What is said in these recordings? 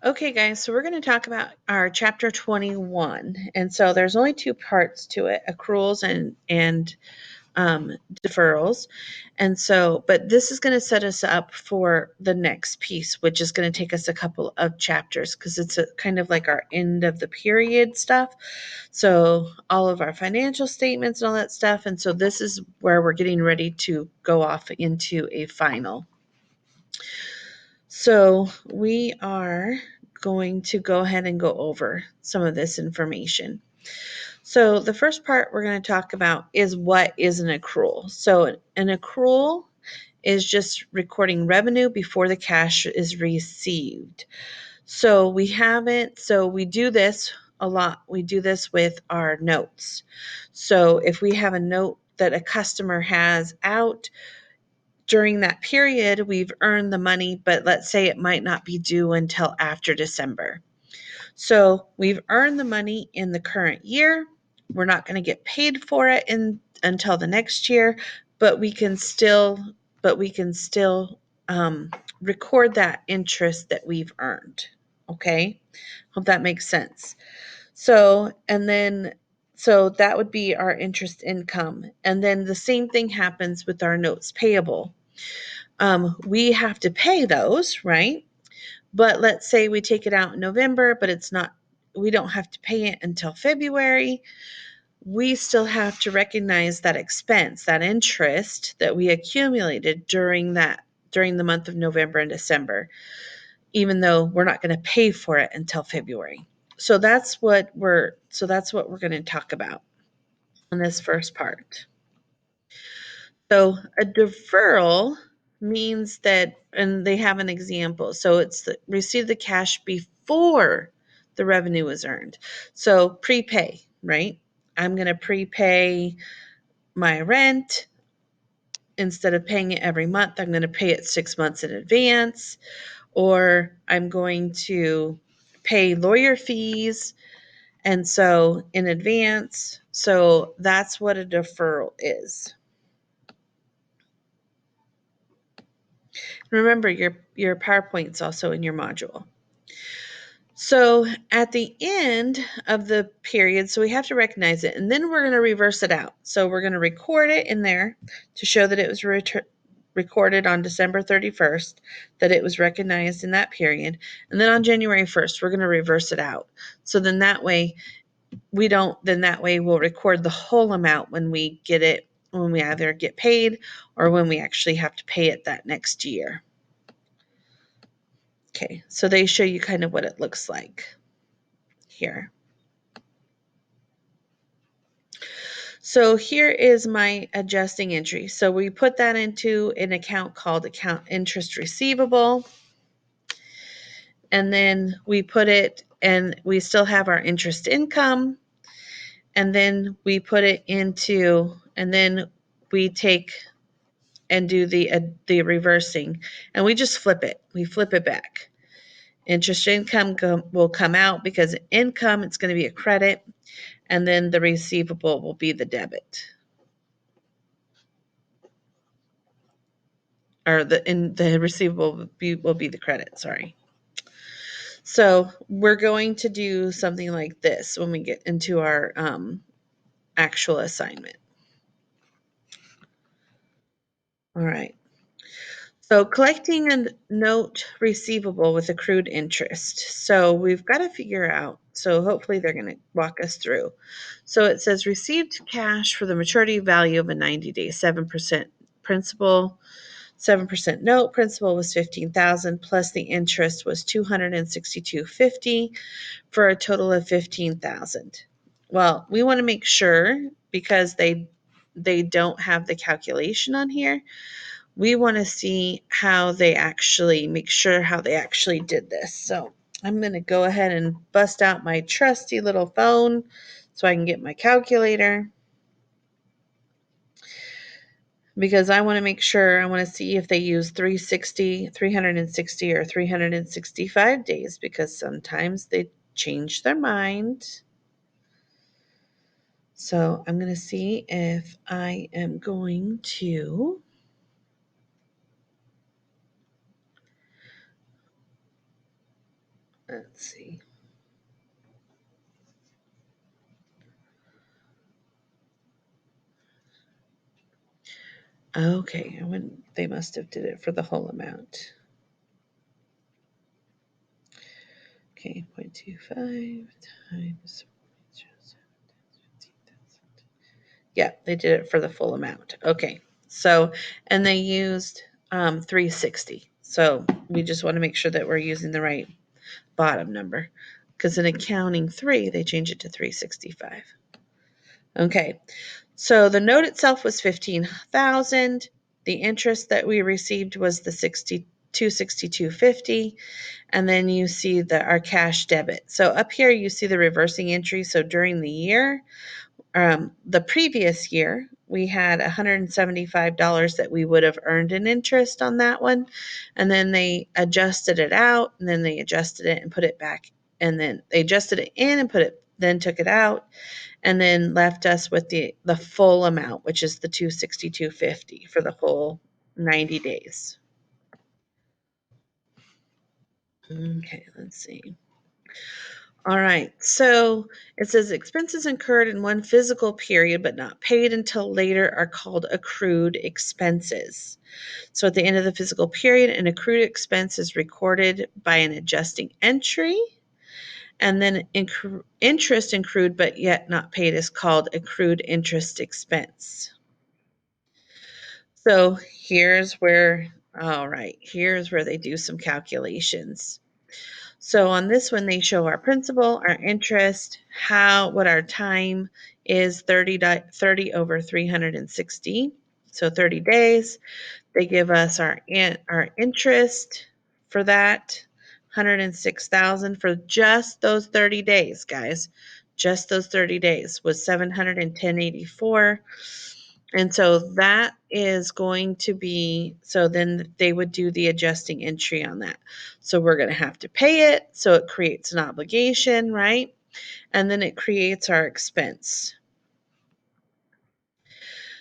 Okay, guys, so we're going to talk about our chapter 21. And so there's only two parts to it, accruals and deferrals. And so, but this is going to set us up for the next piece, which is going to take us a couple of chapters because it's kind of like our end of the period stuff. So, all of our financial statements and all that stuff. And so, this is where we're getting ready to go off into a final. So, we are going to go ahead and go over some of this information. So, the first part we're going to talk about is what is an accrual. So, an accrual is just recording revenue before the cash is received. So, we do this a lot. We do this with our notes. So, if we have a note that a customer has out, during that period, we've earned the money, but let's say it might not be due until after December. So we've earned the money in the current year. We're not going to get paid for it until the next year, but we can still record that interest that we've earned. Okay, hope that makes sense. So that would be our interest income, and then the same thing happens with our notes payable. We have to pay those, right? But let's say we take it out in November, but we don't have to pay it until February. We still have to recognize that expense, that interest that we accumulated during the month of November and December, even though we're not going to pay for it until February. So that's what we're going to talk about in this first part. So a deferral means that, and they have an example. So receive the cash before the revenue is earned. So prepay, right? I'm going to prepay my rent. Instead of paying it every month, I'm going to pay it 6 months in advance, or I'm going to pay lawyer fees. And so in advance. So that's what a deferral is. Remember, your PowerPoint's also in your module. So at the end of the period, so we have to recognize it, and then we're going to reverse it out. So we're going to record it in there to show that it was recorded on December 31st, that it was recognized in that period. And then on January 1st, we're going to reverse it out. So then that way we'll record the whole amount when we get it, when we either get paid or when we actually have to pay it that next year. Okay, so they show you kind of what it looks like here. So here is my adjusting entry. So we put that into an account called account interest receivable. And then we put it, and we still have our interest income. And then we put it into, and then we take and do the reversing, and we just flip it. We flip it back. Interest income will come out because income, it's going to be a credit, and then the receivable will be the debit. Or the receivable will be the credit, sorry. So we're going to do something like this when we get into our actual assignment. All right. So collecting a note receivable with accrued interest. So we've got to figure out, so hopefully they're going to walk us through. So it says received cash for the maturity value of a 90-day, 7% principal, 7% note. Principal was $15,000 plus the interest was $262.50 for a total of $15,000. Well, we want to make sure, because they don't have the calculation on here, we want to see how they actually did this. So I'm going to go ahead and bust out my trusty little phone so I can get my calculator, because I want to make sure, I want to see if they use 360, or 365 days, because sometimes they change their mind. So I'm going to see if I am going to Let's see. Okay, they must have did it for the whole amount. Okay, 0.25 times. Yeah, they did it for the full amount. Okay, so and they used 360. So we just want to make sure that we're using the right bottom number, because in accounting 3 they change it to 365. Okay, so the note itself was 15,000. The interest that we received was the 262.50, and then you see our cash debit. So up here you see the reversing entry. So during the year, the previous year, we had $175 that we would have earned in interest on that one, and then they adjusted it out, and then they adjusted it and put it back, and then they adjusted it in and then took it out, and then left us with the full amount, which is the 262.50 for the whole 90 days. Okay, let's see. All right, so it says expenses incurred in one physical period but not paid until later are called accrued expenses. So at the end of the physical period, an accrued expense is recorded by an adjusting entry, and then interest accrued but yet not paid is called accrued interest expense. So here's where they do some calculations. So on this one, they show our principal, our interest, what our time is, 30 over 360. So 30 days. They give us our interest for that, 106,000 for just those 30 days, guys. Just those 30 days was 710.84. And so that is going to be, so then they would do the adjusting entry on that. So we're going to have to pay it. So it creates an obligation, right? And then it creates our expense.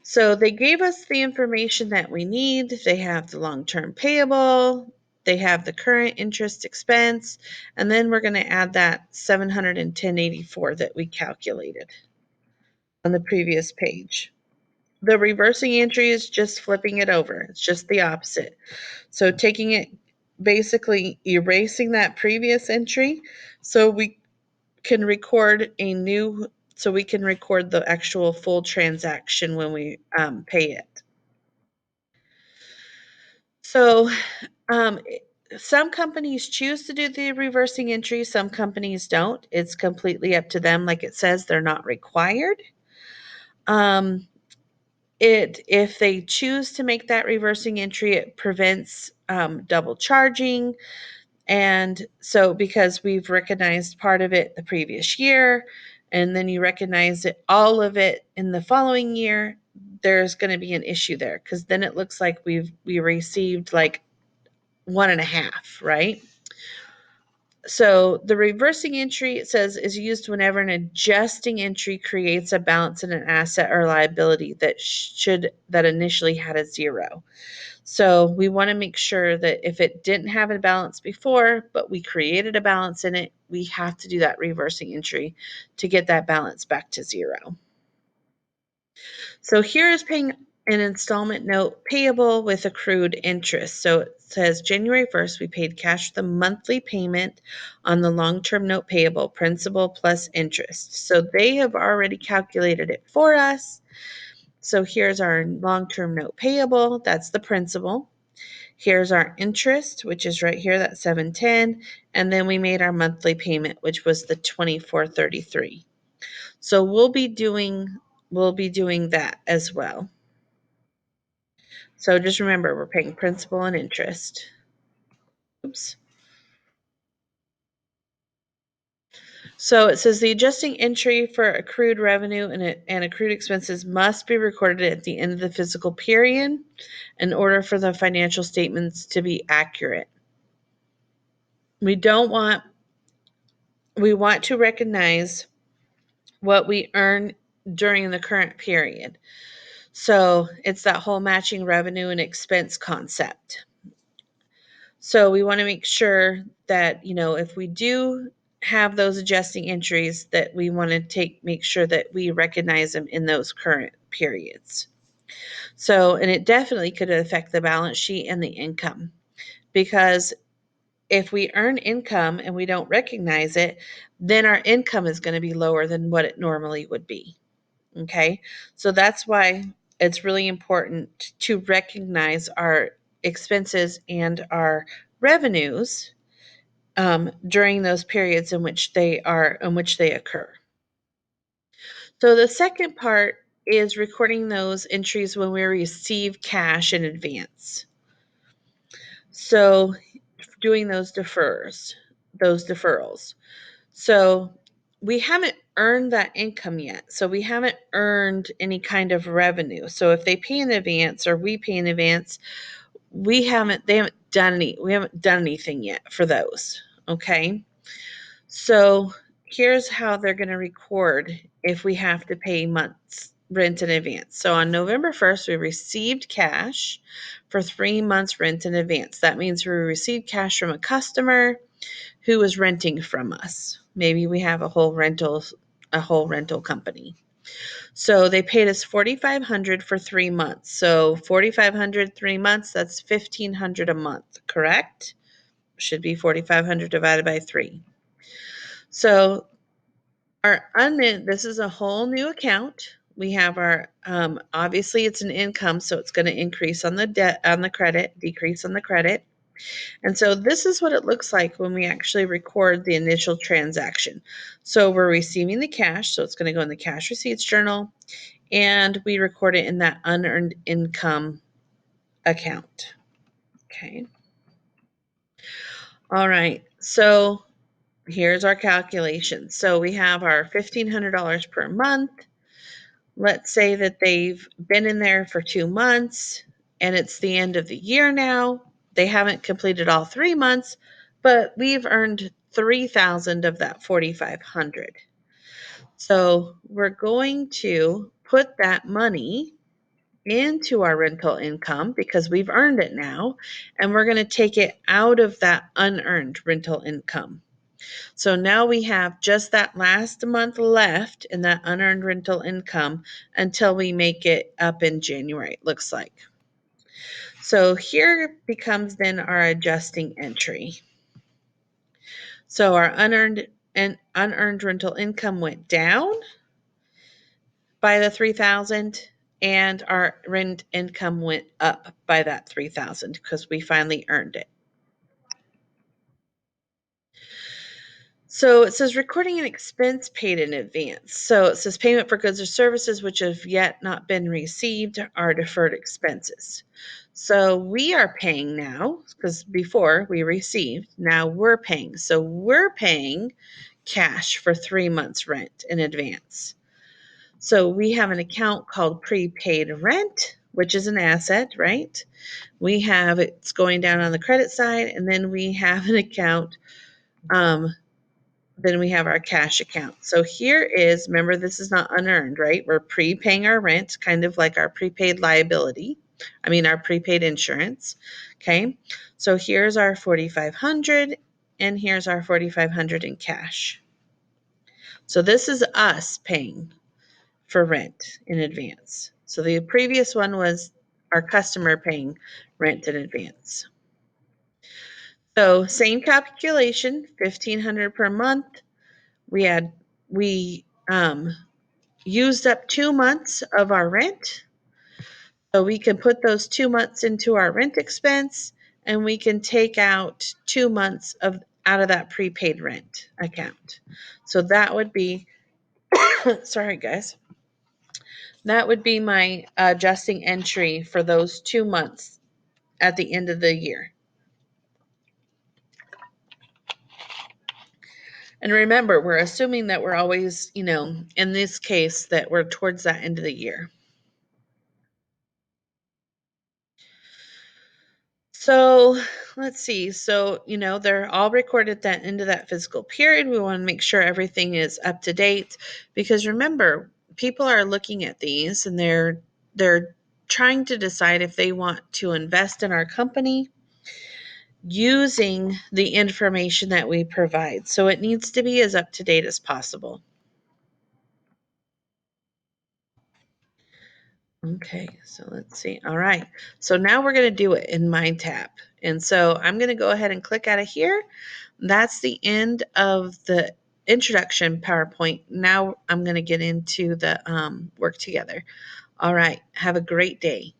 So they gave us the information that we need. They have the long-term payable, they have the current interest expense, and then we're going to add that 710.84 that we calculated on the previous page. The reversing entry is just flipping it over. It's just the opposite. So taking it, basically erasing that previous entry so we can record the actual full transaction when we pay it. So um, some companies choose to do the reversing entry, some companies don't. It's completely up to them. Like it says, they're not required. If they choose to make that reversing entry, it prevents double charging. And so because we've recognized part of it the previous year, and then you recognize it all of it in the following year, there's going to be an issue there, because then it looks like we received like one and a half, right? So the reversing entry, it says, is used whenever an adjusting entry creates a balance in an asset or liability that initially had a zero. So we want to make sure that if it didn't have a balance before, but we created a balance in it, we have to do that reversing entry to get that balance back to zero. So here is paying an installment note payable with accrued interest. So it says January 1st, we paid cash the monthly payment on the long-term note payable, principal plus interest. So they have already calculated it for us. So here's our long-term note payable. That's the principal. Here's our interest, which is right here, that's 710, and then we made our monthly payment, which was the 2433. So we'll be doing that as well. So just remember, we're paying principal and interest. Oops. So it says the adjusting entry for accrued revenue and accrued expenses must be recorded at the end of the fiscal period in order for the financial statements to be accurate. We want to recognize what we earn during the current period. So it's that whole matching revenue and expense concept. So we want to make sure that, if we do have those adjusting entries, that we want to make sure that we recognize them in those current periods. So, and it definitely could affect the balance sheet and the income, because if we earn income and we don't recognize it, then our income is going to be lower than what it normally would be. Okay. So that's why it's really important to recognize our expenses and our revenues during those periods in which they occur. So the second part is recording those entries when we receive cash in advance. So doing those deferrals. So we haven't earned that income yet. So we haven't earned any kind of revenue. So if they pay in advance or we pay in advance, we haven't done anything yet for those. Okay. So here's how they're going to record if we have to pay months rent in advance. So on November 1st, we received cash for 3 months rent in advance. That means we received cash from a customer who was renting from us. Maybe we have a whole rental company. So they paid us $4,500 for 3 months. So 4,500 3 months, that's $1,500 a month, correct? Should be 4,500 divided by 3. So this is a whole new account. We have our obviously it's an income, so it's going to increase on the debt on the credit, decrease on the credit. And so this is what it looks like when we actually record the initial transaction. So we're receiving the cash, so it's going to go in the cash receipts journal, and we record it in that unearned income account. Okay. All right. So here's our calculation. So we have our $1,500 per month. Let's say that they've been in there for 2 months and it's the end of the year now. They haven't completed all 3 months, but we've earned 3,000 of that 4,500. So we're going to put that money into our rental income because we've earned it now, and we're going to take it out of that unearned rental income. So now we have just that last month left in that unearned rental income until we make it up in January, it looks like. So here becomes then our adjusting entry. So our unearned rental income went down by the 3,000, and our rent income went up by that 3,000 because we finally earned it. So it says recording an expense paid in advance. So it says payment for goods or services which have yet not been received are deferred expenses. So we are paying now, because before we received, now we're paying. So we're paying cash for 3 months rent in advance. So we have an account called prepaid rent, which is an asset, right? It's going down on the credit side, and then we have an account, then we have our cash account. So here is, remember, this is not unearned, right? We're prepaying our rent, kind of like our prepaid liability. Our prepaid insurance. Okay. So here's our 4,500 and here's our 4,500 in cash. So this is us paying for rent in advance. So the previous one was our customer paying rent in advance. So same calculation, 1,500 per month. We used up 2 months of our rent. So we can put those 2 months into our rent expense, and we can take out 2 months out of that prepaid rent account. So that would be, sorry guys, that would be my adjusting entry for those 2 months at the end of the year. And remember, we're assuming that we're always, in this case, that we're towards that end of the year. So let's see. So, they're all recorded at that end of that fiscal period. We want to make sure everything is up to date, because remember, people are looking at these and they're trying to decide if they want to invest in our company using the information that we provide. So it needs to be as up to date as possible. Okay, so let's see. All right. So now we're going to do it in MindTap. And so I'm going to go ahead and click out of here. That's the end of the introduction PowerPoint. Now I'm going to get into the work together. All right. Have a great day.